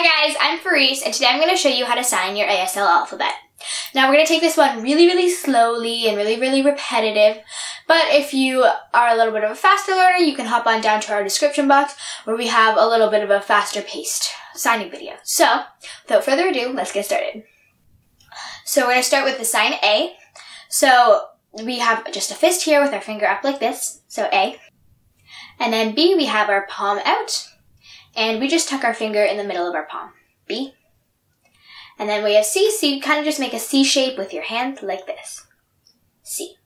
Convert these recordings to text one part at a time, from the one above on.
Hi guys, I'm Faris, and today I'm going to show you how to sign your ASL alphabet. Now we're going to take this one really slowly and really repetitive, but if you are a little bit of a faster learner, you can hop on down to our description box where we have a little bit of a faster paced signing video. So, without further ado, let's get started. So we're going to start with the sign A. So we have just a fist here with our finger up like this, so A. And then B, we have our palm out. And we just tuck our finger in the middle of our palm, B. And then we have C, so you kind of just make a C shape with your hand like this, C.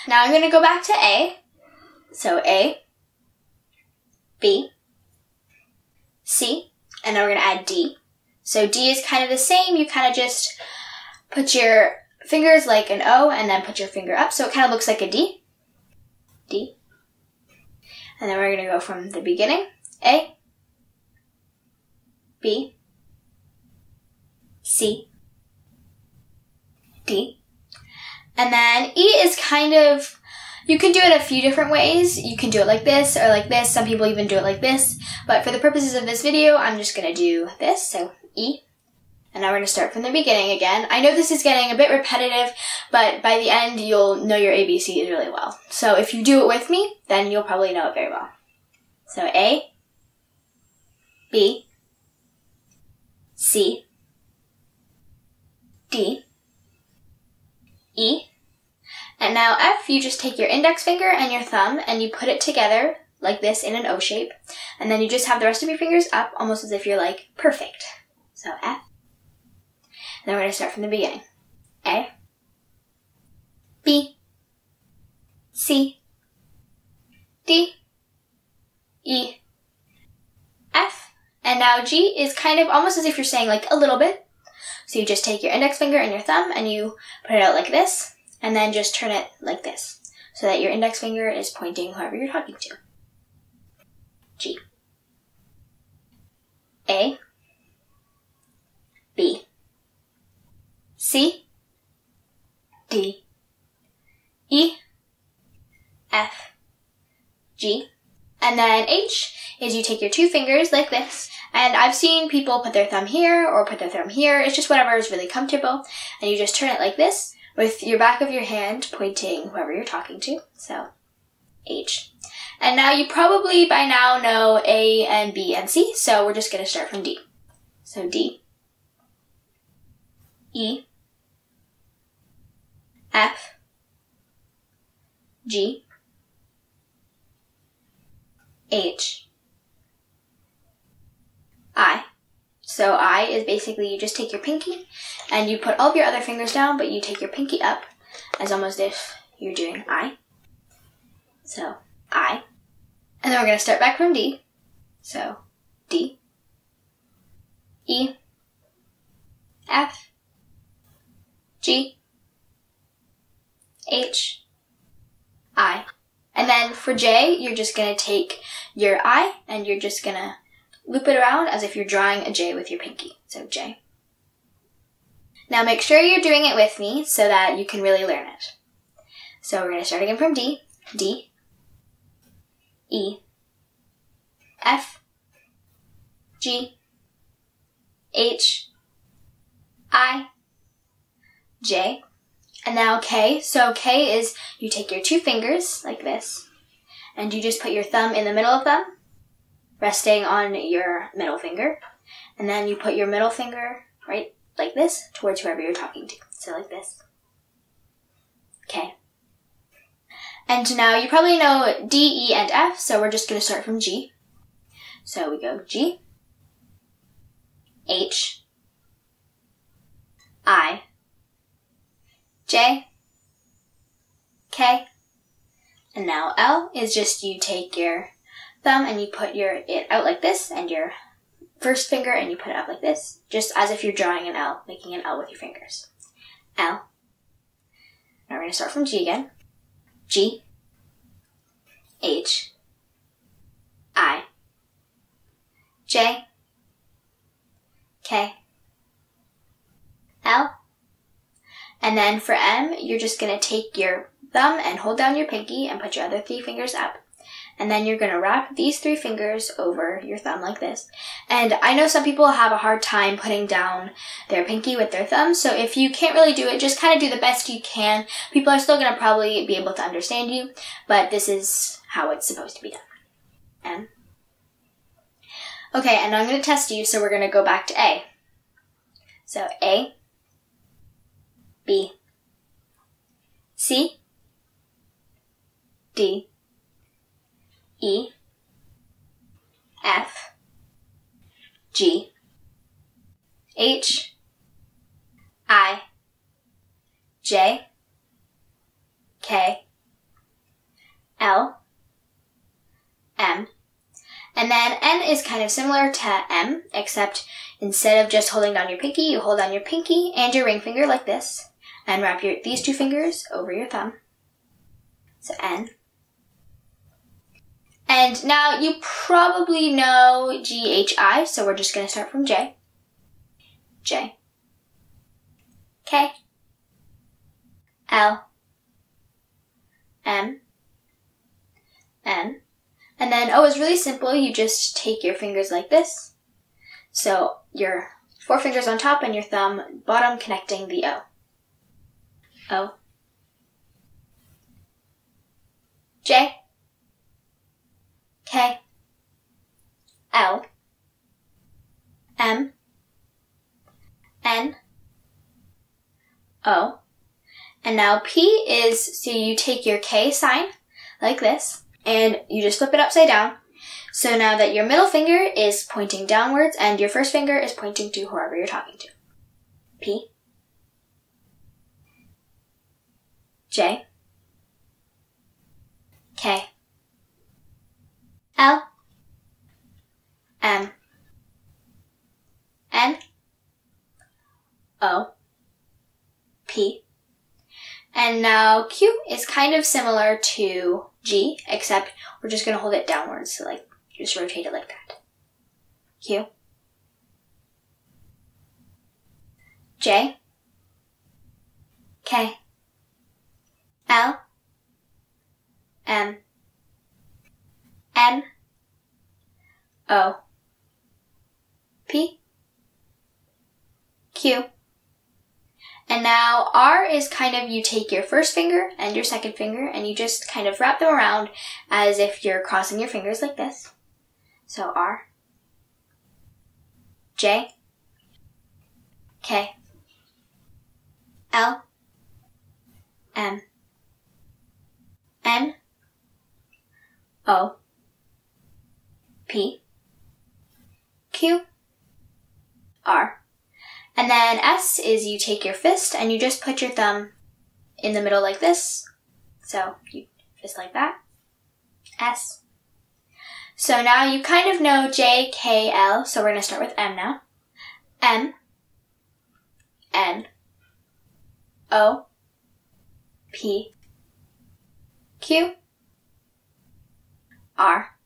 Now I'm going to go back to A, so A, B, C, and then we're going to add D. So D is kind of the same, you kind of just put your fingers like an O and then put your finger up, so it kind of looks like a D, D. And then we're going to go from the beginning. A, B, C, D. And then E is kind of, you can do it a few different ways. You can do it like this or like this. Some people even do it like this. But for the purposes of this video, I'm just going to do this. So E. And now we're going to start from the beginning again. I know this is getting a bit repetitive, but by the end, you'll know your ABCs really well. So if you do it with me, then you'll probably know it very well. So A, B, C, D, E, and now F, you just take your index finger and your thumb and you put it together like this in an O shape, and then you just have the rest of your fingers up almost as if you're like perfect. So F, and then we're going to start from the beginning. A, B, C, D, E, F, and now G is kind of almost as if you're saying like a little bit. So you just take your index finger and your thumb and you put it out like this, and then just turn it like this, so that your index finger is pointing whoever you're talking to. G. A, B, C, D, E, F, G, and then H is you take your two fingers like this, and I've seen people put their thumb here or put their thumb here. It's just whatever is really comfortable, and you just turn it like this with your back of your hand pointing whoever you're talking to, so H. And now you probably by now know A and B and C, so we're just going to start from D. So D, E, F, G, H, I. So I is basically you just take your pinky and you put all of your other fingers down, but you take your pinky up as almost if you're doing I. So I. And then we're going to start back from D. So D, E, F, G, H, I. And then for J, you're just going to take your I and you're just going to loop it around as if you're drawing a J with your pinky. So J. Now make sure you're doing it with me so that you can really learn it. So we're going to start again from D. D, E, F, G, H, I, J, and now K. So K is you take your two fingers like this and you just put your thumb in the middle of them, resting on your middle finger, and then you put your middle finger right like this towards whoever you're talking to. So like this. Okay. And now you probably know D, E, and F, so we're just going to start from G. So we go G, H, I, J, K, and now L is just you take your thumb and you put it out like this and your first finger and you put it up like this, just as if you're drawing an L, making an L with your fingers. L. Now we're going to start from G again. G, H, I, J, K, L, and then for M, you're just going to take your thumb and hold down your pinky and put your other three fingers up. And then you're going to wrap these 3 fingers over your thumb like this. And I know some people have a hard time putting down their pinky with their thumb, so if you can't really do it, just kind of do the best you can. People are still going to probably be able to understand you, but this is how it's supposed to be done. M. Okay, and I'm going to test you, so we're going to go back to A. So A, B, C, D, E, F, G, H, I, J, K, L, M, and then N is kind of similar to M, except instead of just holding down your pinky, you hold down your pinky and your ring finger like this, and wrap these 2 fingers over your thumb. So N. And now you probably know G, H, I, so we're just going to start from J. J. K. L. M. N. And then O is really simple. You just take your fingers like this. So your 4 fingers on top and your thumb bottom connecting the O. O. J. K, L, M, N, O, and now P is, so you take your K sign like this, and you just flip it upside down. So now that your middle finger is pointing downwards, and your first finger is pointing to whoever you're talking to. P, J, K, L, M, N, O, P. And now Q is kind of similar to G, except we're just going to hold it downwards, so like just rotate it like that. Q, J, K, L, M, N, O, P, Q. And now R is kind of, you take your first finger and your second finger and you just kind of wrap them around as if you're crossing your fingers like this. So R, J, K, L, M, N, O, P, Q, R. And then S is you take your fist and you just put your thumb in the middle like this. So you fist like that. S. So now you kind of know J, K, L. So we're going to start with M now. M, N, O, P, Q, R,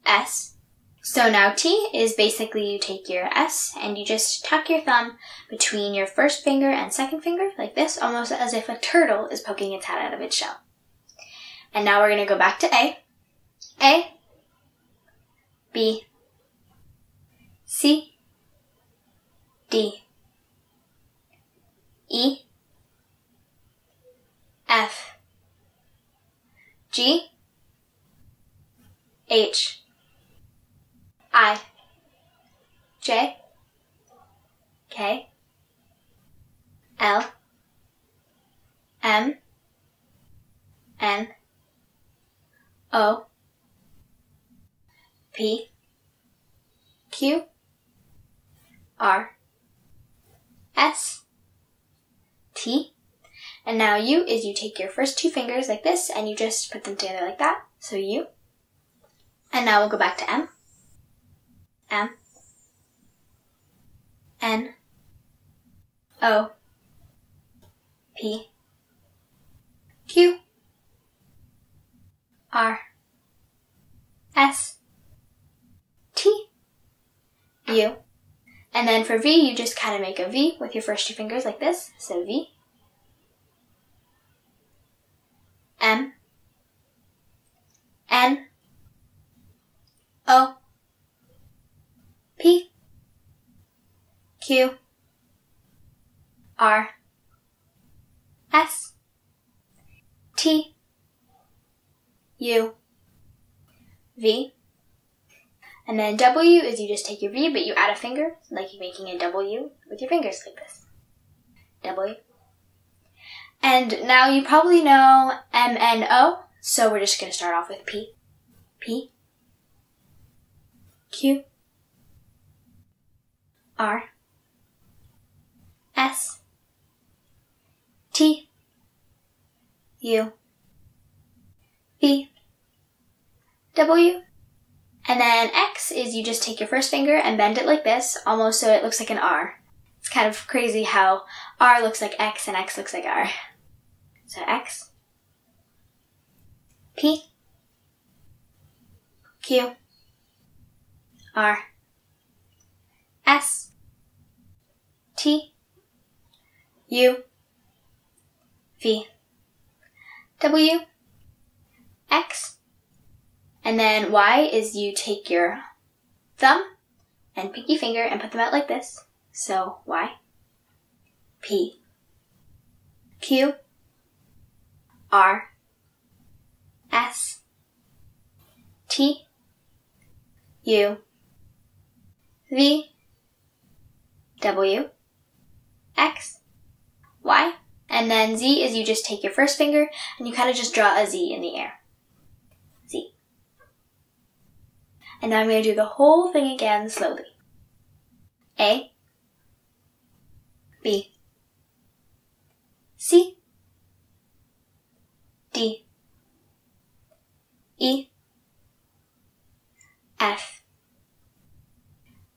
S. So now T is basically you take your S and you just tuck your thumb between your first finger and second finger like this, almost as if a turtle is poking its head out of its shell. And now we're going to go back to A. A, B, C, D, E, F, G, H, I, J, K, L, M, N, O, P, Q, R, S, T, and now U is you take your first 2 fingers like this and you just put them together like that, so U. And now we'll go back to M, M, N, O, P, Q, R, S, T, U. And then for V, you just kind of make a V with your first 2 fingers like this. So V, M, N, O, P, Q, R, S, T, U, V, and then W is you just take your V, but you add a finger, like you're making a W with your fingers like this. W. And now you probably know M, N, O, so we're just going to start off with P. P, Q, R, S, T, U, V, W, and then X is you just take your first finger and bend it like this, almost so it looks like an R. It's kind of crazy how R looks like X and X looks like R. So X, P, Q, R, S, T, U, V, W, X, and then Y is you take your thumb and pinky finger and put them out like this. So Y, P, Q, R, S, T, U, V, W, X, Y, and then Z is you just take your first finger and you kind of just draw a Z in the air. Z. And now I'm going to do the whole thing again slowly. A, B, C, D, E, F,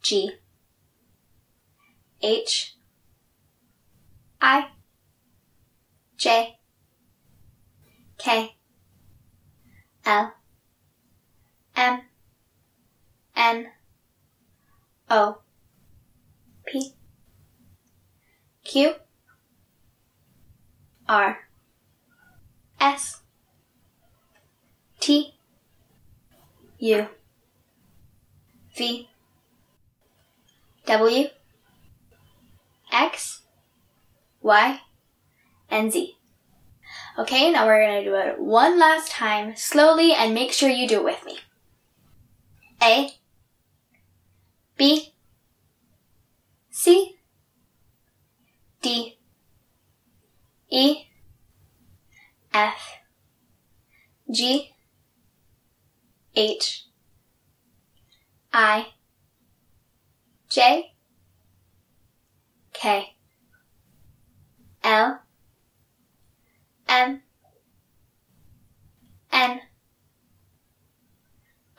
G, H, I, J, K, L, M, N, O, P, Q, R, S, T, U, V, W, X, Y, and Z. Okay, now we're going to do it one last time, slowly, and make sure you do it with me. A, B, C, D, E, F, G, H, I, J, K, L, M, N,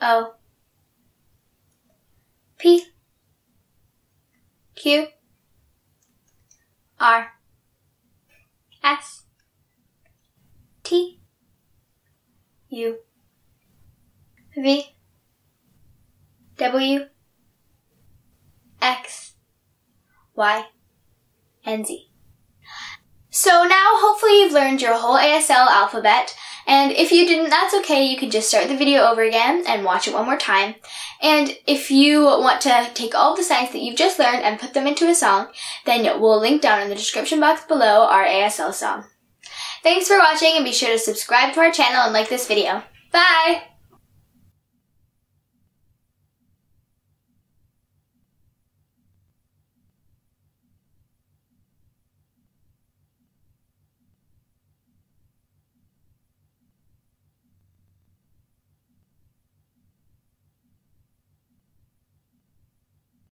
O, P, Q, R, S, T, U, V, W, X, Y, and Z. So now hopefully you've learned your whole ASL alphabet, and if you didn't, that's okay. You can just start the video over again and watch it one more time. And if you want to take all the signs that you've just learned and put them into a song, then we'll link down in the description box below our ASL song. Thanks for watching, and be sure to subscribe to our channel and like this video. Bye!